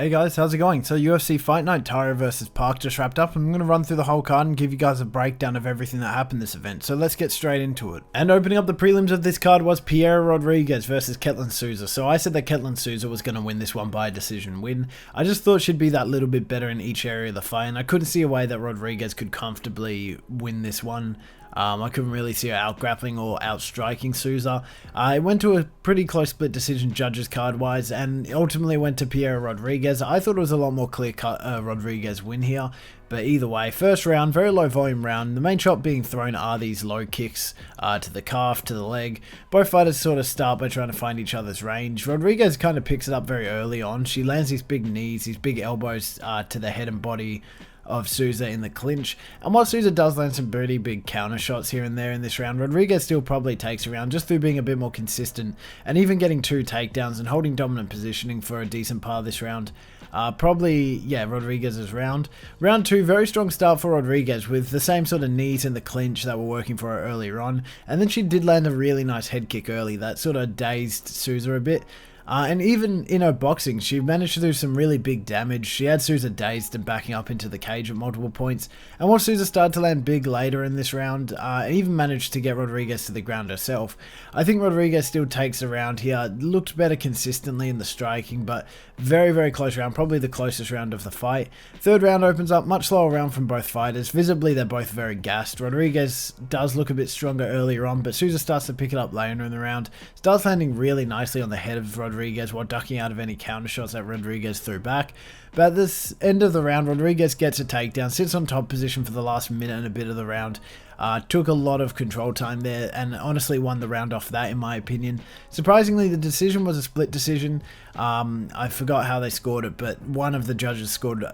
Hey guys, how's it going? So UFC Fight Night Taira versus Park just wrapped up. I'm going to run through the whole card and give you guys a breakdown of everything that happened this event. So let's get straight into it. And opening up the prelims of this card was Piera Rodriguez versus Ketlen Souza. So I said that Ketlen Souza was going to win this one by a decision win. I just thought she'd be that little bit better in each area of the fight, and I couldn't see a way that Rodriguez could comfortably win this one. I couldn't really see her out-grappling or out-striking Souza. It went to a pretty close split decision judges card-wise, and ultimately went to Piera Rodriguez. I thought it was a lot more clear-cut Rodriguez win here, but either way, first round, very low volume round. The main shot being thrown are these low kicks to the calf, to the leg. Both fighters sort of start by trying to find each other's range. Rodriguez kind of picks it up very early on. She lands these big knees, these big elbows to the head and body of Souza in the clinch, and while Souza does land some pretty big counter shots here and there in this round, Rodriguez still probably takes a round just through being a bit more consistent and even getting 2 takedowns and holding dominant positioning for a decent part of this round. Rodriguez's round. Round 2, very strong start for Rodriguez with the same sort of knees in the clinch that were working for her earlier on, and then she did land a really nice head kick early that sort of dazed Souza a bit. And even in her boxing, she managed to do some really big damage. She had Souza dazed and backing up into the cage at multiple points. And once Souza started to land big later in this round, and even managed to get Rodriguez to the ground herself, I think Rodriguez still takes the round here. Looked better consistently in the striking, but very, very close round. Probably the closest round of the fight. Third round opens up, much slower round from both fighters. Visibly, they're both very gassed. Rodriguez does look a bit stronger earlier on, but Souza starts to pick it up later in the round. Starts landing really nicely on the head of Rodriguez while ducking out of any counter shots that Rodriguez threw back. But at this end of the round, Rodriguez gets a takedown, sits on top position for the last minute and a bit of the round. Took a lot of control time there and honestly won the round off that, in my opinion. Surprisingly, the decision was a split decision. I forgot how they scored it, but one of the judges scored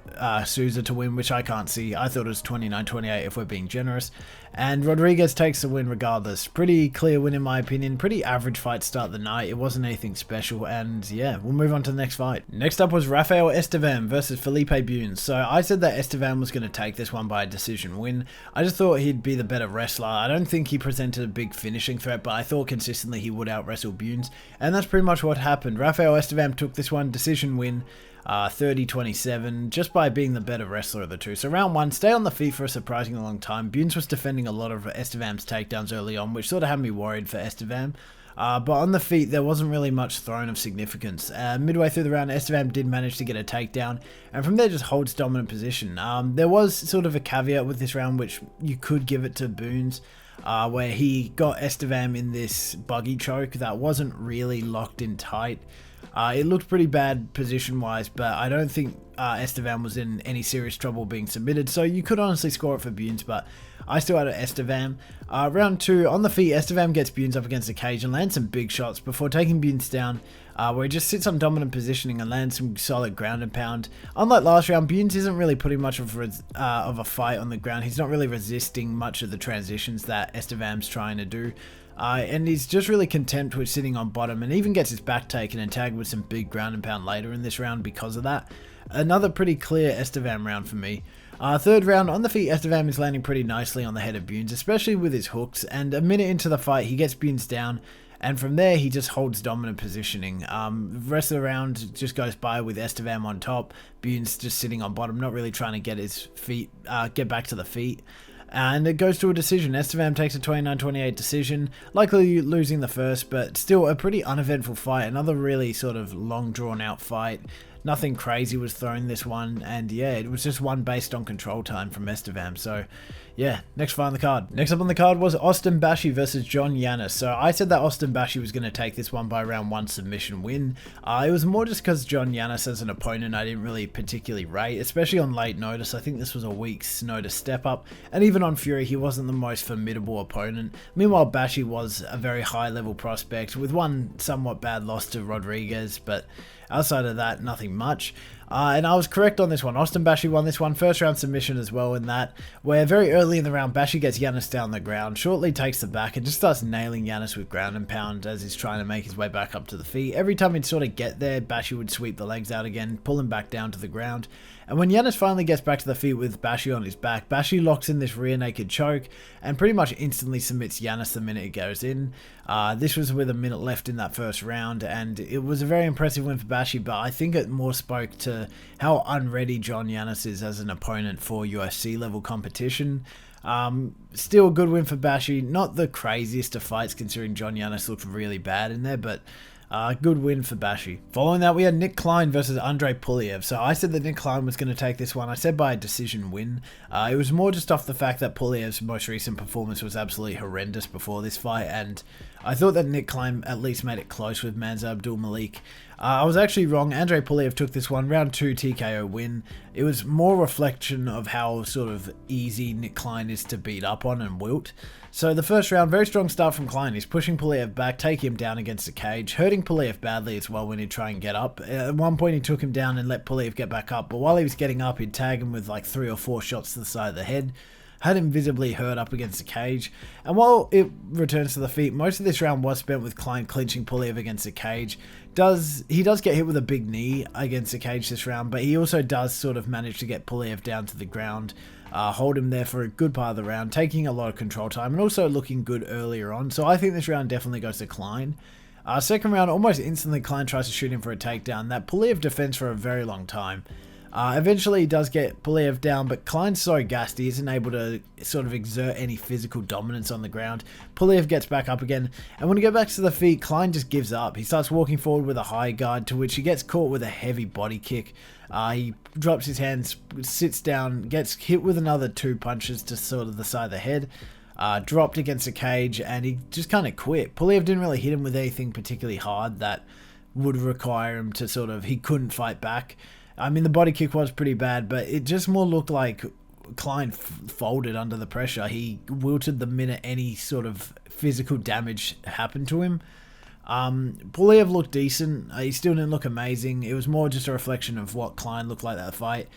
Souza to win, which I can't see. I thought it was 29-28 if we're being generous. And Rodriguez takes the win regardless. Pretty clear win in my opinion. Pretty average fight to start the night. It wasn't anything special, and yeah, we'll move on to the next fight. Next up was Rafael Estevam versus Felipe Bunes. So I said that Estevam was going to take this one by a decision win. I just thought he'd be the better wrestler. I don't think he presented a big finishing threat, but I thought consistently he would out-wrestle Bunes, and that's pretty much what happened. Rafael Estevam took this one, decision win, 30-27, just by being the better wrestler of the two. So round 1, stay on the feet for a surprisingly long time. Bunes was defending a lot of Estevam's takedowns early on, which sort of had me worried for Estevam. But on the feet, there wasn't really much thrown of significance. Midway through the round, Estevam did manage to get a takedown, and from there just holds dominant position. There was sort of a caveat with this round, which you could give it to Bunes, where he got Estevam in this buggy choke that wasn't really locked in tight. It looked pretty bad position-wise, but I don't think Estevam was in any serious trouble being submitted, so you could honestly score it for Bunes, but I still had Estevam. Round 2, on the feet, Estevam gets Bunes up against the cage and lands some big shots before taking Bunes down, where he just sits on dominant positioning and lands some solid ground and pound. Unlike last round, Bunes isn't really putting much of a fight on the ground. He's not really resisting much of the transitions that Estevam's trying to do. And he's just really content with sitting on bottom, and even gets his back taken and tagged with some big ground and pound later in this round because of that. Another pretty clear Estevam round for me. Third round, on the feet, Estevam is landing pretty nicely on the head of Bunes, especially with his hooks, and a minute into the fight, he gets Bunes down, and from there, he just holds dominant positioning. The rest of the round just goes by with Estevam on top, Bunes just sitting on bottom, not really trying to get his feet, get back to the feet. And it goes to a decision. Estevam takes a 29-28 decision, likely losing the first, but still a pretty uneventful fight. Another really sort of long drawn out fight. Nothing crazy was thrown this one, and yeah, it was just one based on control time from Estevam. So yeah, next fight on the card. Next up on the card was Bashi versus Yannis. So I said that Bashi was going to take this one by round 1 submission win. It was more just because Yannis as an opponent I didn't really particularly rate, especially on late notice. I think this was a week's notice step up, and even on Fury he wasn't the most formidable opponent. Meanwhile, Bashi was a very high level prospect with one somewhat bad loss to Rodriguez, but outside of that, nothing much. And I was correct on this one. Bashi won this one. First round submission as well in that, where very early in the round, Bashi gets Yannis down the ground, shortly takes the back and just starts nailing Yannis with ground and pound as he's trying to make his way back up to the feet. Every time he'd sort of get there, Bashi would sweep the legs out again, pull him back down to the ground. And when Yannis finally gets back to the feet with Bashi on his back, Bashi locks in this rear naked choke and pretty much instantly submits Yannis the minute it goes in. This was with a minute left in that first round, and it was a very impressive win for Bashi, but I think it more spoke to how unready John Yannis is as an opponent for UFC level competition. Still a good win for Bashi. Not the craziest of fights considering John Yannis looked really bad in there, but good win for Bashi. Following that, we had Nick Klein versus Andrei Puliev. So I said that Nick Klein was going to take this one. I said by a decision win. It was more just off the fact that Puliev's most recent performance was absolutely horrendous before this fight, and I thought that Nick Klein at least made it close with Manza Abdul Malik. I was actually wrong. Andrei Puliev took this one, round 2 TKO win. It was more reflection of how sort of easy Nick Klein is to beat up on and wilt. So the first round, very strong start from Klein. He's pushing Puliev back, taking him down against the cage, hurting Puliev badly as well when he'd try and get up. At one point he took him down and let Puliev get back up, but while he was getting up he'd tag him with like 3 or 4 shots to the side of the head. Had him visibly hurt up against the cage, and while it returns to the feet, most of this round was spent with Klein clinching Puliev against the cage. He does get hit with a big knee against the cage this round, but he also does sort of manage to get Puliev down to the ground, hold him there for a good part of the round, taking a lot of control time, and also looking good earlier on. So I think this round definitely goes to Klein. Second round, almost instantly Klein tries to shoot him for a takedown. That Puliev defends for a very long time. Eventually he does get Puliev down, but Klein's so gassed he isn't able to sort of exert any physical dominance on the ground. Puliev gets back up again, and when he gets back to the feet, Klein just gives up. He starts walking forward with a high guard, to which he gets caught with a heavy body kick. He drops his hands, sits down, gets hit with another 2 punches to sort of the side of the head. Dropped against the cage, and he just kind of quit. Puliev didn't really hit him with anything particularly hard that would require him to sort of, he couldn't fight back. I mean, the body kick was pretty bad, but it just more looked like Klein folded under the pressure. He wilted the minute any sort of physical damage happened to him. Puliev looked decent. He still didn't look amazing. It was more just a reflection of what Klein looked like that fight.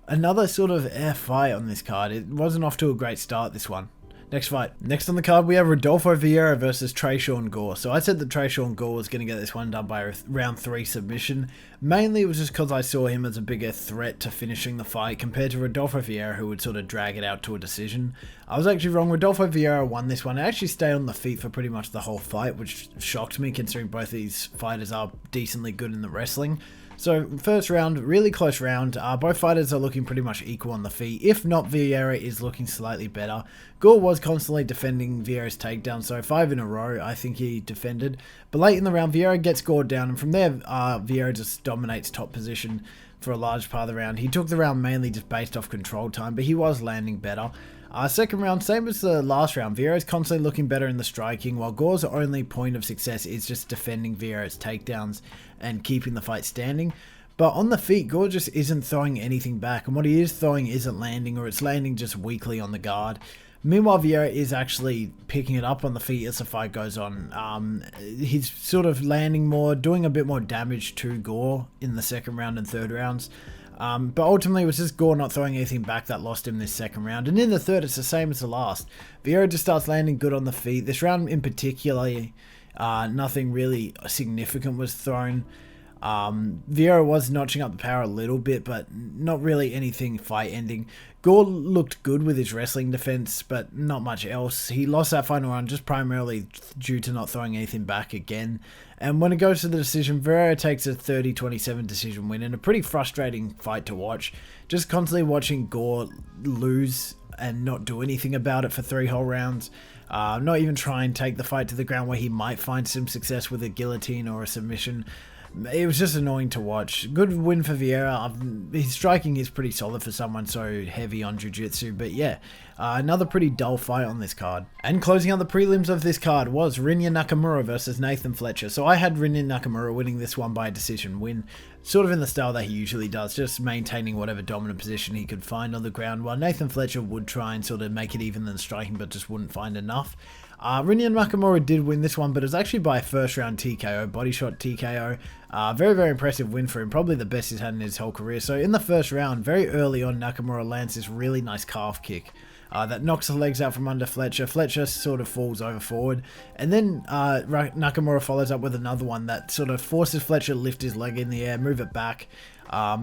Another sort of fight on this card. It wasn't off to a great start, this one. Next fight. Next on the card, we have Rodolfo Vieira versus Tresean Gore. So I said that Tresean Gore was going to get this one done by a round 3 submission. Mainly it was just because I saw him as a bigger threat to finishing the fight compared to Rodolfo Vieira, who would sort of drag it out to a decision. I was actually wrong. Rodolfo Vieira won this one. It actually stayed on the feet for pretty much the whole fight, which shocked me considering both these fighters are decently good in the wrestling. So first round, really close round. Both fighters are looking pretty much equal on the feet. If not, Vieira is looking slightly better. Gore was constantly defending Vieira's takedown, so 5 in a row I think he defended. But late in the round, Vieira gets Gore down, and from there, Vieira just dominates top position for a large part of the round. He took the round mainly just based off control time, but he was landing better. Second round, same as the last round. Vieira's constantly looking better in the striking, while Gore's only point of success is just defending Vieira's takedowns and keeping the fight standing. But on the feet, Gore just isn't throwing anything back, and what he is throwing isn't landing, or it's landing just weakly on the guard. Meanwhile, Vieira is actually picking it up on the feet as the fight goes on. He's sort of landing more, doing a bit more damage to Gore in the second round and third rounds. But ultimately, it was just Gore not throwing anything back that lost him this second round. And in the third, it's the same as the last. Vieira just starts landing good on the feet. This round in particular, nothing really significant was thrown. Vieira was notching up the power a little bit, but not really anything fight-ending. Gore looked good with his wrestling defense, but not much else. He lost that final round just primarily due to not throwing anything back again. And when it goes to the decision, Vieira takes a 30-27 decision win in a pretty frustrating fight to watch. Just constantly watching Gore lose and not do anything about it for 3 whole rounds. Not even try and take the fight to the ground where he might find some success with a guillotine or a submission. It was just annoying to watch. Good win for Vieira. His striking is pretty solid for someone so heavy on jiu-jitsu, but yeah, another pretty dull fight on this card. And closing out the prelims of this card was Rinya Nakamura versus Nathan Fletcher. So I had Rinya Nakamura winning this one by a decision win, sort of in the style that he usually does, just maintaining whatever dominant position he could find on the ground, while Nathan Fletcher would try and sort of make it even than striking, but just wouldn't find enough. Rinya Nakamura did win this one, but it was actually by a first round TKO, body shot TKO. Very, very impressive win for him, probably the best he's had in his whole career. So in the first round, very early on, Nakamura lands this really nice calf kick that knocks the legs out from under Fletcher. Fletcher sort of falls over forward, and then Nakamura follows up with another one that sort of forces Fletcher to lift his leg in the air, move it back.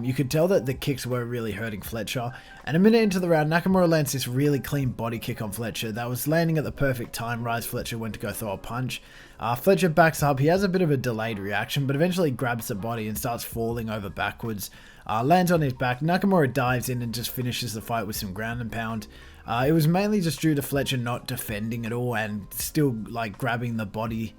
You could tell that the kicks were really hurting Fletcher. And a minute into the round, Nakamura lands this really clean body kick on Fletcher that was landing at the perfect time right as Fletcher went to go throw a punch. Fletcher backs up. He has a bit of a delayed reaction, but eventually grabs the body and starts falling over backwards. Lands on his back. Nakamura dives in and just finishes the fight with some ground and pound. It was mainly just due to Fletcher not defending at all and still like grabbing the body,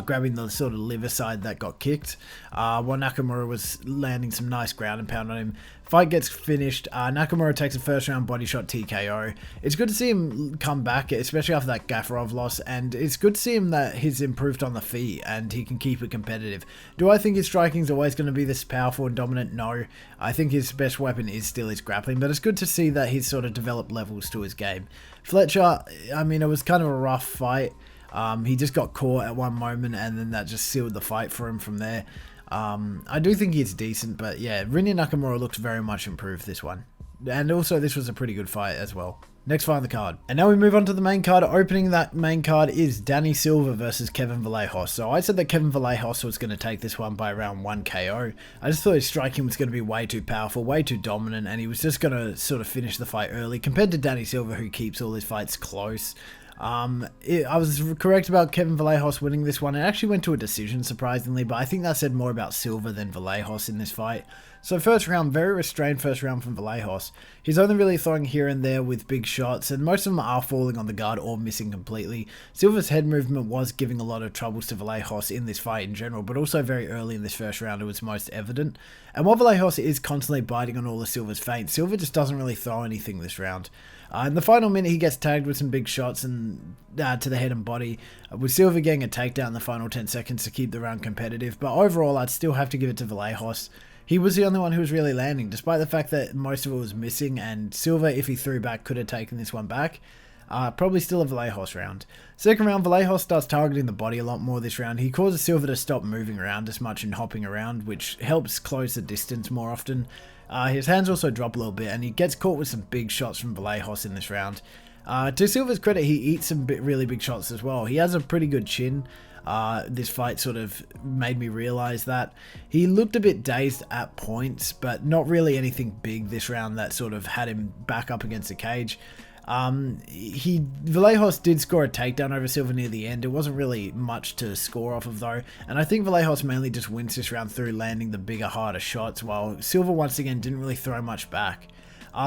grabbing the sort of liver side that got kicked, while Nakamura was landing some nice ground and pound on him. Fight gets finished. Nakamura takes a first round body shot TKO. It's good to see him come back, especially after that Gafarov loss, and it's good to see him that he's improved on the feet and he can keep it competitive. Do I think his striking is always going to be this powerful and dominant? No. I think his best weapon is still his grappling, but it's good to see that he's sort of developed levels to his game. Fletcher, I mean, it was kind of a rough fight. He just got caught at one moment and then that just sealed the fight for him from there. I do think he's decent, but yeah, Rinya Nakamura looks very much improved this one. And also this was a pretty good fight as well. Next fight on the card. And now we move on to the main card. Opening that main card is Danny Silva versus Kevin Vallejos. So I said that Kevin Vallejos was going to take this one by around 1 KO. I just thought his striking was going to be way too powerful, way too dominant, and he was just going to sort of finish the fight early compared to Danny Silva, who keeps all his fights close. I was correct about Kevin Vallejos winning this one. It actually went to a decision, surprisingly, but I think that said more about Silva than Vallejos in this fight. So first round, very restrained first round from Vallejos. He's only really throwing here and there with big shots, and most of them are falling on the guard or missing completely. Silva's head movement was giving a lot of troubles to Vallejos in this fight in general, but also very early in this first round it was most evident. And while Vallejos is constantly biting on all of Silva's feints, Silva just doesn't really throw anything this round. In the final minute, he gets tagged with some big shots and to the head and body, with Silva getting a takedown in the final 10 seconds to keep the round competitive. But overall, I'd still have to give it to Vallejos. He was the only one who was really landing, despite the fact that most of it was missing, and Silva, if he threw back, could have taken this one back. Probably still a Vallejos round. Second round, Vallejos starts targeting the body a lot more this round. He causes Silva to stop moving around as much and hopping around, which helps close the distance more often. His hands also drop a little bit, and he gets caught with some big shots from Vallejos in this round. To Silva's credit, he eats some really big shots as well. He has a pretty good chin. This fight sort of made me realize that. He looked a bit dazed at points, but not really anything big this round that sort of had him back up against the cage. Vallejos did score a takedown over Silva near the end. It wasn't really much to score off of though, and I think Vallejos mainly just wins this round through landing the bigger, harder shots, while Silva once again didn't really throw much back.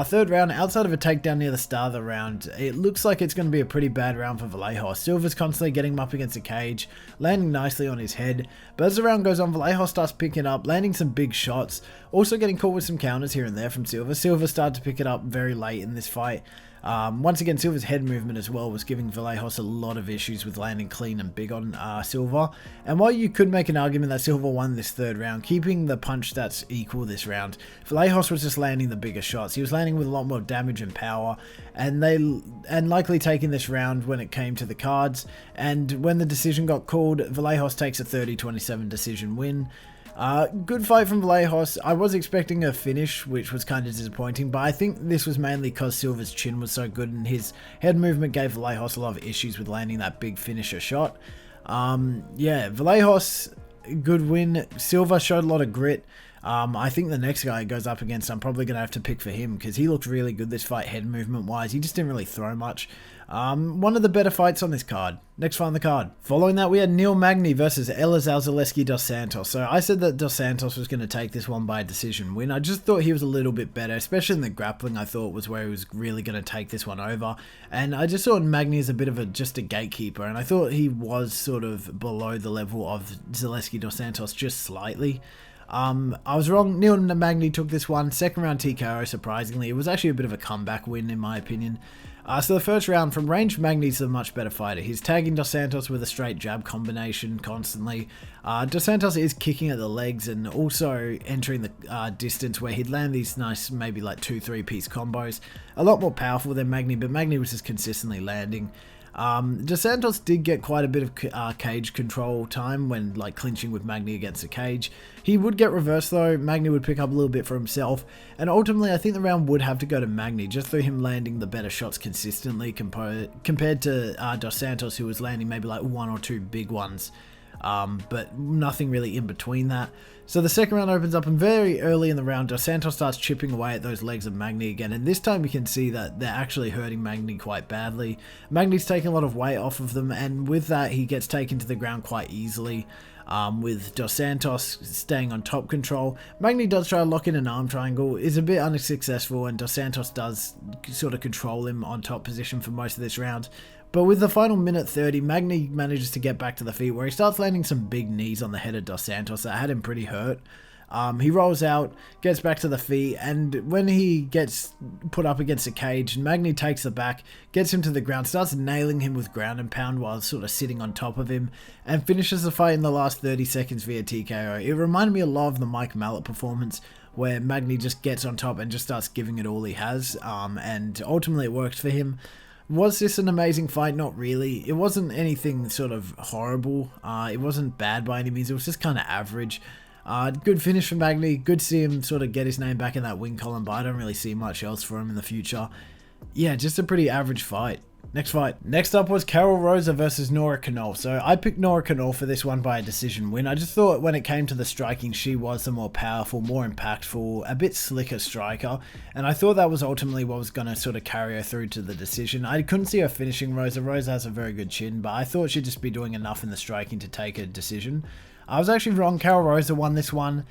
Third round, outside of a takedown near the start of the round, it looks like it's going to be a pretty bad round for Vallejos. Silva's constantly getting him up against the cage, landing nicely on his head, but as the round goes on, Vallejos starts picking up, landing some big shots, also getting caught with some counters here and there from Silva. Silva started to pick it up very late in this fight. Once again, Silva's head movement as well was giving Vallejos a lot of issues with landing clean and big on Silva. And while you could make an argument that Silva won this third round, keeping the punch stats equal this round, Vallejos was just landing the bigger shots. He was landing with a lot more damage and power, and likely taking this round when it came to the cards. And when the decision got called, Vallejos takes a 30-27 decision win. Good fight from Vallejos. I was expecting a finish, which was kind of disappointing, but I think this was mainly because Silva's chin was so good and his head movement gave Vallejos a lot of issues with landing that big finisher shot. Yeah, Vallejos, good win. Silva showed a lot of grit. I think the next guy he goes up against, I'm probably going to have to pick for him because he looked really good this fight, head movement wise. He just didn't really throw much. One of the better fights on this card. Next fight on the card. Following that, we had Magny versus Elizeu Zaleski dos Santos. So I said that dos Santos was going to take this one by decision win. I just thought he was a little bit better, especially in the grappling. I thought was where he was really going to take this one over. And I just saw Magny as a bit of just a gatekeeper. And I thought he was sort of below the level of Zaleski dos Santos just slightly. I was wrong. Magny took this one. Second round TKO, surprisingly. It was actually a bit of a comeback win, in my opinion. So the first round, from range, Magny's a much better fighter. He's tagging dos Santos with a straight jab combination constantly. Dos Santos is kicking at the legs and also entering the distance where he'd land these nice, maybe like 2-3 piece combos. A lot more powerful than Magny, but Magny was just consistently landing. Dos Santos did get quite a bit of cage control time when like clinching with Magny against the cage. He would get reversed though. Magny would pick up a little bit for himself, and ultimately I think the round would have to go to Magny just through him landing the better shots consistently compared to Dos Santos, who was landing maybe like 1 or 2 big ones. But nothing really in between that. So the second round opens up, and very early in the round, Dos Santos starts chipping away at those legs of Magny again, and this time you can see that they're actually hurting Magny quite badly. Magny's taking a lot of weight off of them, and with that he gets taken to the ground quite easily. With Dos Santos staying on top control. Magny does try to lock in an arm triangle, is a bit unsuccessful, and Dos Santos does sort of control him on top position for most of this round. But with the final minute 30, Magny manages to get back to the feet, where he starts landing some big knees on the head of Dos Santos that had him pretty hurt. He rolls out, gets back to the feet, and when he gets put up against a cage, Magny takes the back, gets him to the ground, starts nailing him with ground and pound while sort of sitting on top of him, and finishes the fight in the last 30 seconds via TKO. It reminded me a lot of the Mike Mallet performance, where Magny just gets on top and just starts giving it all he has, and ultimately it worked for him. Was this an amazing fight? Not really. It wasn't anything sort of horrible. It wasn't bad by any means. It was just kind of average. Good finish for Magny. Good to see him sort of get his name back in that win column, but I don't really see much else for him in the future. Yeah, just a pretty average fight. Next fight. Next up was Karol Rosa versus Nora Cornolle. So I picked Nora Cornolle for this one by a decision win. I just thought when it came to the striking, she was the more powerful, more impactful, a bit slicker striker. And I thought that was ultimately what was going to sort of carry her through to the decision. I couldn't see her finishing Rosa. Rosa has a very good chin, but I thought she'd just be doing enough in the striking to take a decision. I was actually wrong. Karol Rosa won this one,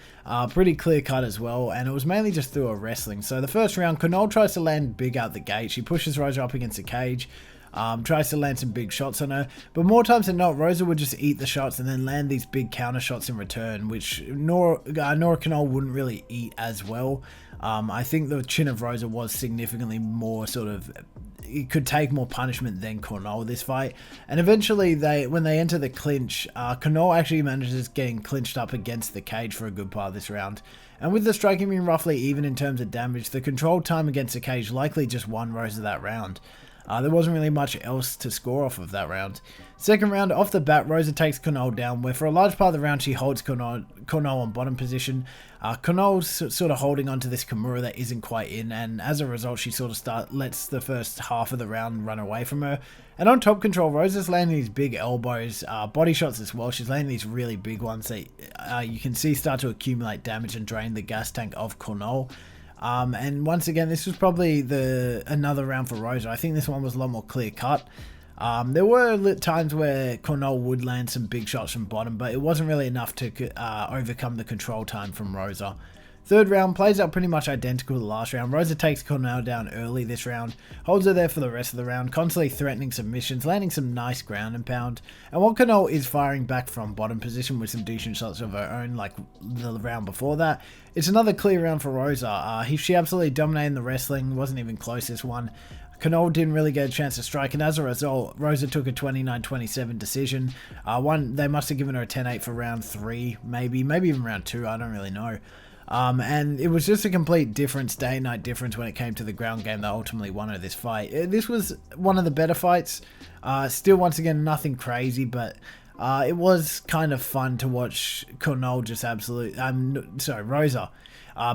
pretty clear cut as well, and it was mainly just through her wrestling. So the first round, Cornolle tries to land big out the gate. She pushes Rosa up against the cage, tries to land some big shots on her, but more times than not, Rosa would just eat the shots and then land these big counter shots in return, which Nora Cornolle wouldn't really eat as well. I think the chin of Rosa was significantly more sort of, it could take more punishment than Cornolle this fight, and eventually when they enter the clinch, Cornolle actually manages getting clinched up against the cage for a good part of this round. And with the striking being roughly even in terms of damage, the control time against the cage likely just won Rosa that round. There wasn't really much else to score off of that round. Second round, off the bat, Rosa takes Cornolle down, where for a large part of the round she holds Cornolle on bottom position. Cornolle's sort of holding onto this Kimura that isn't quite in, and as a result she sort of lets the first half of the round run away from her. And on top control, Rosa's landing these big elbows, body shots as well. She's landing these really big ones that you can see start to accumulate damage and drain the gas tank of Cornolle. And once again, this was probably another round for Rosa. I think this one was a lot more clear cut. There were times where Cornolle would land some big shots from bottom, but it wasn't really enough to overcome the control time from Rosa. Third round plays out pretty much identical to the last round. Rosa takes Cornolle down early this round, holds her there for the rest of the round, constantly threatening submissions, landing some nice ground and pound. And while Cornolle is firing back from bottom position with some decent shots of her own like the round before that, it's another clear round for Rosa. She absolutely dominated the wrestling, wasn't even close this one. Cornolle didn't really get a chance to strike, and as a result, Rosa took a 29-27 decision. They must have given her a 10-8 for round 3, maybe even round 2, I don't really know. And it was just a complete difference, day and night difference when it came to the ground game that ultimately won her this fight. This was one of the better fights. Still, once again, nothing crazy, but it was kind of fun to watch Cornolle just Rosa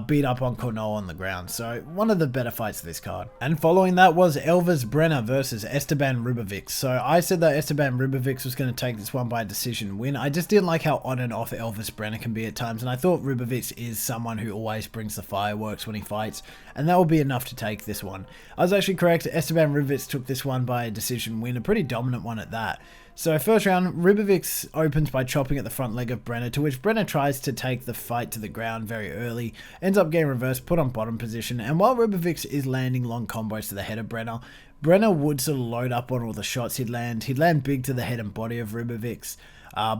beat up on Cornolle on the ground. So one of the better fights of this card. And following that was Elves Brener versus Esteban Ribovics. So I said that Esteban Ribovics was going to take this one by a decision win. I just didn't like how on and off Elves Brener can be at times, and I thought Ribovics is someone who always brings the fireworks when he fights, and that will be enough to take this one. I was actually correct. Esteban Ribovics took this one by a decision win, a pretty dominant one at that. So first round, Ribovics opens by chopping at the front leg of Brener, to which Brener tries to take the fight to the ground very early, ends up getting reversed, put on bottom position, and while Ribovics is landing long combos to the head of Brener, Brener would sort of load up on all the shots he'd land. He'd land big to the head and body of Ribovics.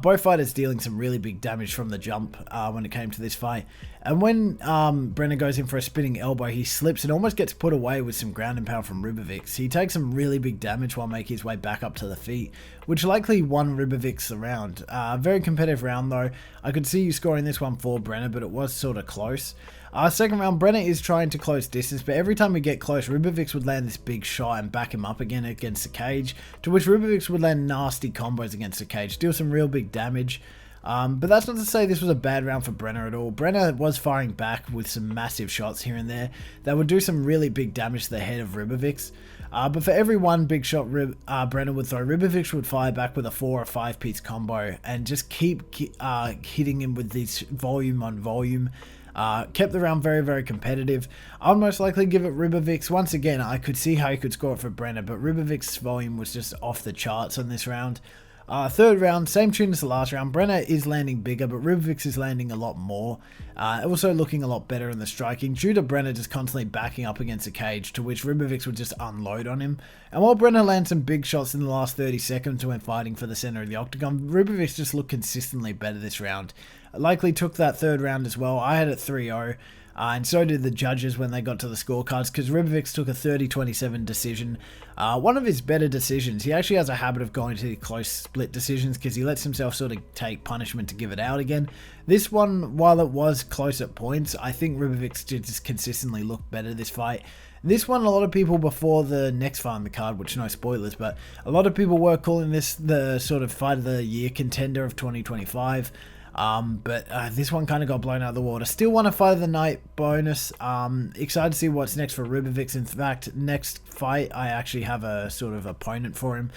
Both fighters dealing some really big damage from the jump when it came to this fight. And when Brener goes in for a spinning elbow, he slips and almost gets put away with some ground and pound from Ribovics. He takes some really big damage while making his way back up to the feet, which likely won Ribovics the round. Very competitive round though. I could see you scoring this one for Brener, but it was sort of close. Second round, Brener is trying to close distance, but every time we get close, Ribovics would land this big shot and back him up again against the cage, to which Ribovics would land nasty combos against the cage, deal some real big damage. But that's not to say this was a bad round for Brener at all. Brener was firing back with some massive shots here and there that would do some really big damage to the head of Ribovics. But for every one big shot Brener would throw, Ribovics would fire back with a 4 or 5 piece combo and just keep hitting him with this volume on volume. Kept the round very, very competitive. I'd most likely give it Ribovics. Once again, I could see how you could score it for Brener, but Ribovics' volume was just off the charts on this round. Third round, same tune as the last round. Brener is landing bigger, but Ribovics is landing a lot more. Also looking a lot better in the striking, due to Brener just constantly backing up against the cage, to which Ribovics would just unload on him. And while Brener lands some big shots in the last 30 seconds when fighting for the center of the octagon, Ribovics just looked consistently better this round. Likely took that third round as well. I had it 3-0. And so did the judges when they got to the scorecards, because Ribovics took a 30-27 decision. One of his better decisions. He actually has a habit of going to close split decisions because he lets himself sort of take punishment to give it out again. This one, while it was close at points, I think Ribovics did just consistently look better this fight. This one, a lot of people before the next fight on the card, which no spoilers, but a lot of people were calling this the sort of fight of the year contender of 2025. But this one kind of got blown out of the water. Still want a fight of the night bonus. Excited to see what's next for Ribovics. In fact, next fight, I actually have a sort of opponent for him.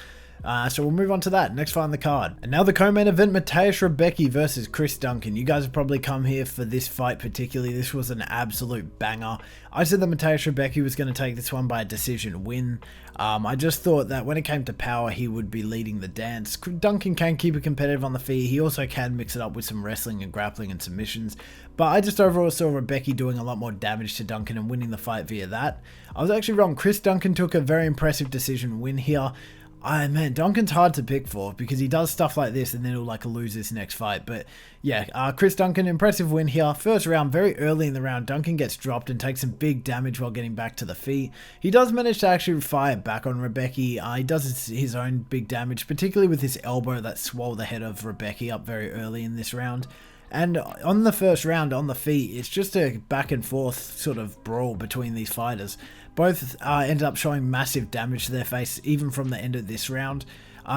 So we'll move on to that. Next fight on the card. And now the co-main event, Mateusz Rebecki versus Chris Duncan. You guys have probably come here for this fight particularly. This was an absolute banger. I said that Mateusz Rebecki was going to take this one by a decision win. I just thought that when it came to power, he would be leading the dance. Duncan can keep it competitive on the feet. He also can mix it up with some wrestling and grappling and submissions. But I just overall saw Rebecki doing a lot more damage to Duncan and winning the fight via that. I was actually wrong. Chris Duncan took a very impressive decision win here. Man, Duncan's hard to pick for because he does stuff like this and then he'll like lose this next fight. But yeah, Chris Duncan, impressive win here. First round, very early in the round, Duncan gets dropped and takes some big damage while getting back to the feet. He does manage to actually fire back on Rebecki. He does his own big damage, particularly with his elbow that swole the head of Rebecki up very early in this round. And on the first round, on the feet, it's just a back and forth sort of brawl between these fighters. Both ended up showing massive damage to their face, even from the end of this round.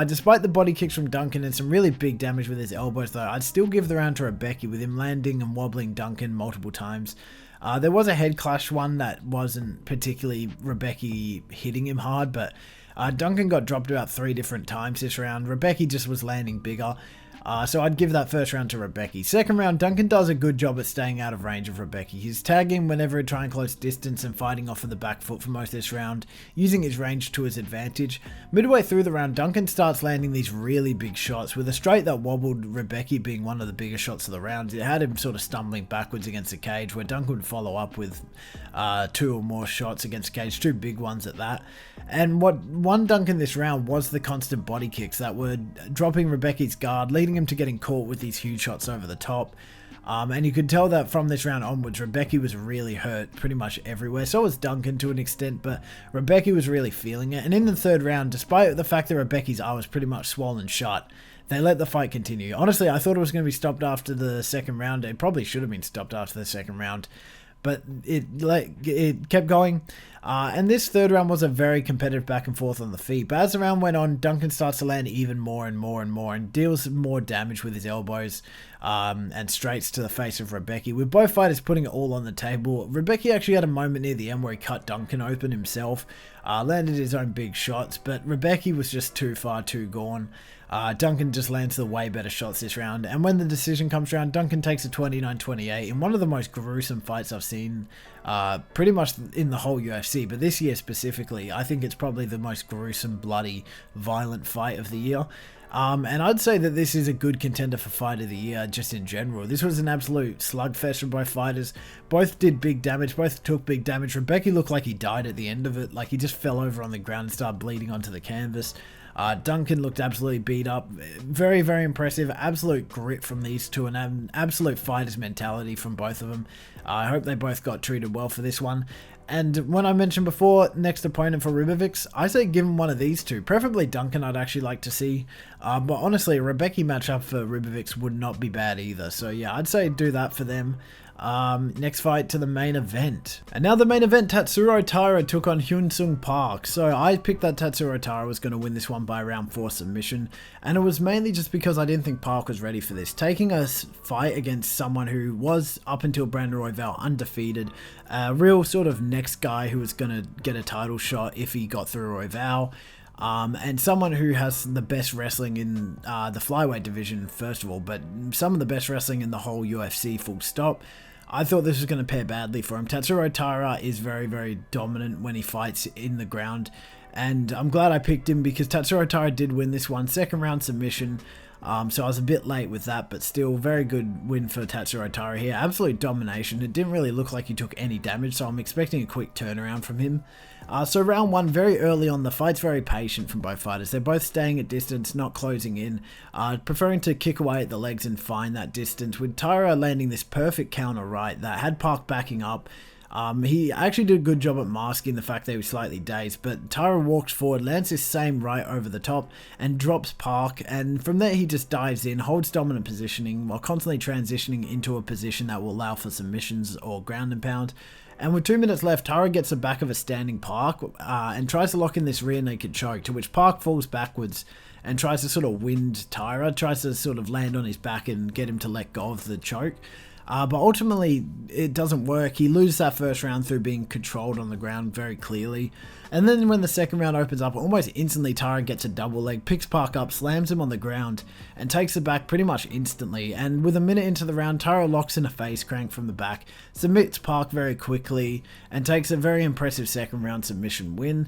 Despite the body kicks from Duncan and some really big damage with his elbows though, I'd still give the round to Rebecki with him landing and wobbling Duncan multiple times. There was a head clash one that wasn't particularly Rebecki hitting him hard, but Duncan got dropped about 3 different times this round. Rebecki just was landing bigger. So I'd give that first round to Rebecki. Second round, Duncan does a good job at staying out of range of Rebecki. He's tagging whenever trying close distance and fighting off of the back foot for most of this round, using his range to his advantage. Midway through the round, Duncan starts landing these really big shots, with a straight that wobbled Rebecki being one of the biggest shots of the round. It had him sort of stumbling backwards against the cage, where Duncan would follow up with 2 or more shots against cage, 2 big ones at that. And what won Duncan this round was the constant body kicks that were dropping Rebecki's guard, leading him to getting caught with these huge shots over the top. And you could tell that from this round onwards, Rebecki was really hurt pretty much everywhere. So was Duncan to an extent, but Rebecki was really feeling it. And in the third round, despite the fact that Rebecki's eye was pretty much swollen shut, they let the fight continue. Honestly, I thought it was going to be stopped after the second round. It probably should have been stopped after the second round, but it kept going. And this third round was a very competitive back and forth on the feet. But as the round went on, Duncan starts to land even more and more and more and deals more damage with his elbows and straights to the face of Rebecki, with both fighters putting it all on the table. Rebecki actually had a moment near the end where he cut Duncan open himself, landed his own big shots, but Rebecki was just too far, too gone. Duncan just lands the way better shots this round, and when the decision comes around, Duncan takes a 29-28 in one of the most gruesome fights I've seen pretty much in the whole UFC, but this year specifically, I think it's probably the most gruesome, bloody, violent fight of the year. And I'd say that this is a good contender for fight of the year just in general. This was an absolute slugfest for both fighters. Both did big damage, both took big damage. Rebecki looked like he died at the end of it, like he just fell over on the ground and started bleeding onto the canvas. Duncan looked absolutely beat up. Very, very impressive. Absolute grit from these two and an absolute fighter's mentality from both of them. I hope they both got treated well for this one. And when I mentioned before, next opponent for Ribovics, I say give him one of these two. Preferably Duncan, I'd actually like to see. But honestly, a Rebecki matchup for Ribovics would not be bad either. So yeah, I'd say do that for them. Next fight to the main event. And now the main event, Tatsuro Taira took on Hyun Park. So I picked that Tatsuro Taira was going to win this one by round 4 submission. And it was mainly just because I didn't think Park was ready for this. Taking a fight against someone who was, up until Brener undefeated. A real sort of next guy who was going to get a title shot if he got through Royval. And someone who has the best wrestling in the flyweight division, first of all, but some of the best wrestling in the whole UFC, full stop. I thought this was going to pair badly for him. Tatsuro Taira is very, very dominant when he fights in the ground, and I'm glad I picked him because Tatsuro Taira did win this one, second round submission. So I was a bit late with that, but still very good win for Tatsuro Taira here. Absolute domination. It didn't really look like he took any damage, so I'm expecting a quick turnaround from him. So round 1, very early on, the fight's very patient from both fighters. They're both staying at distance, not closing in, preferring to kick away at the legs and find that distance, with Taira landing this perfect counter right that had Park backing up. He actually did a good job at masking the fact that he was slightly dazed, but Taira walks forward, lands this same right over the top, and drops Park, and from there he just dives in, holds dominant positioning, while constantly transitioning into a position that will allow for submissions or ground and pound. And with 2 minutes left, Taira gets the back of a standing Park, and tries to lock in this rear naked choke, to which Park falls backwards, and tries to sort of wind Taira, tries to sort of land on his back and get him to let go of the choke. But ultimately, it doesn't work. He loses that first round through being controlled on the ground very clearly. And then when the second round opens up, almost instantly Taira gets a double leg, picks Park up, slams him on the ground, and takes it back pretty much instantly. And with a minute into the round, Taira locks in a face crank from the back, submits Park very quickly, and takes a very impressive second round submission win.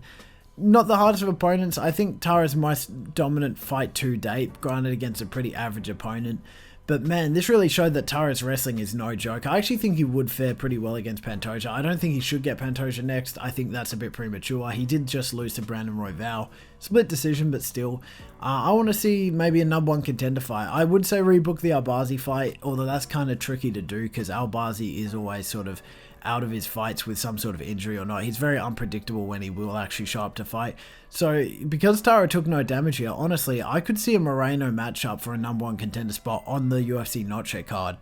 Not the hardest of opponents. I think Taira's most dominant fight to date, granted against a pretty average opponent. But man, this really showed that Taira's wrestling is no joke. I actually think he would fare pretty well against Pantoja. I don't think he should get Pantoja next. I think that's a bit premature. He did just lose to Brandon Royval. Split decision, but still. I want to see maybe a number 1 contender fight. I would say rebook the Albazi fight, although that's kind of tricky to do because Albazi is always sort of out of his fights with some sort of injury or not. He's very unpredictable when he will actually show up to fight. So because Taira took no damage here, honestly, I could see a Moreno matchup for a number 1 contender spot on the UFC Noche card.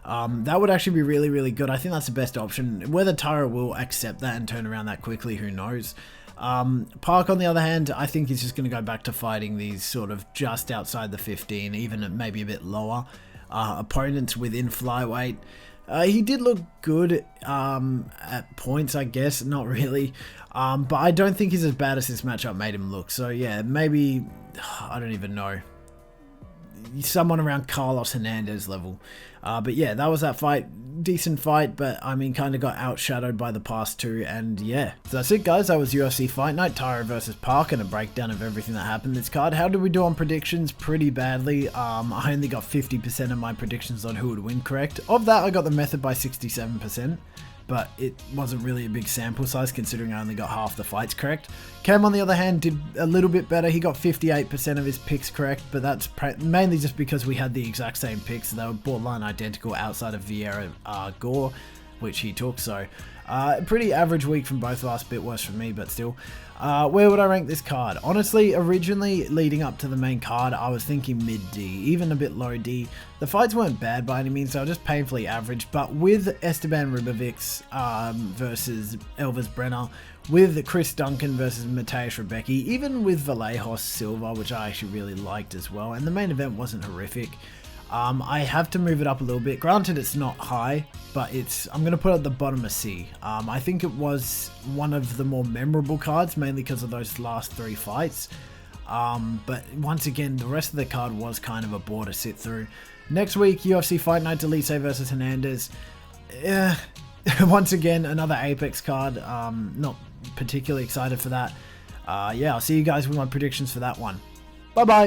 That would actually be really, really good. I think that's the best option. Whether Taira will accept that and turn around that quickly, who knows. Park, on the other hand, I think he's just going to go back to fighting these sort of just outside the 15, even maybe a bit lower opponents within flyweight. He did look good at points, I guess. Not really. But I don't think he's as bad as this matchup made him look. So yeah, maybe, I don't even know. Someone around Carlos Hernandez level. But yeah, that was that fight. Decent fight, but I mean, kind of got outshadowed by the past 2. And yeah, so that's it, guys. That was UFC Fight Night Taira versus Park, and a breakdown of everything that happened this card. How did we do on predictions? Pretty badly. I only got 50% of my predictions on who would win correct. Of that, I got the method by 67%. But it wasn't really a big sample size considering I only got half the fights correct. Cam, on the other hand, did a little bit better. He got 58% of his picks correct, but that's mainly just because we had the exact same picks. They were borderline identical outside of Vieira Gore, which he took. So pretty average week from both of us, a bit worse for me, but still. Where would I rank this card? Honestly, originally leading up to the main card, I was thinking mid-D, even a bit low D. The fights weren't bad by any means, they were just painfully average, but with Esteban Ribovics versus Elves Brener, with Chris Duncan versus Mateusz Rebecki, even with Vallejos Silva, which I actually really liked as well, and the main event wasn't horrific. I have to move it up a little bit. Granted, it's not high, but I'm going to put it at the bottom of C. I think it was one of the more memorable cards, mainly because of those last 3 fights. But once again, the rest of the card was kind of a bore to sit through. Next week, UFC Fight Night Elizeu versus Hernandez. Once again, another Apex card. Not particularly excited for that. Yeah, I'll see you guys with my predictions for that one. Bye-bye.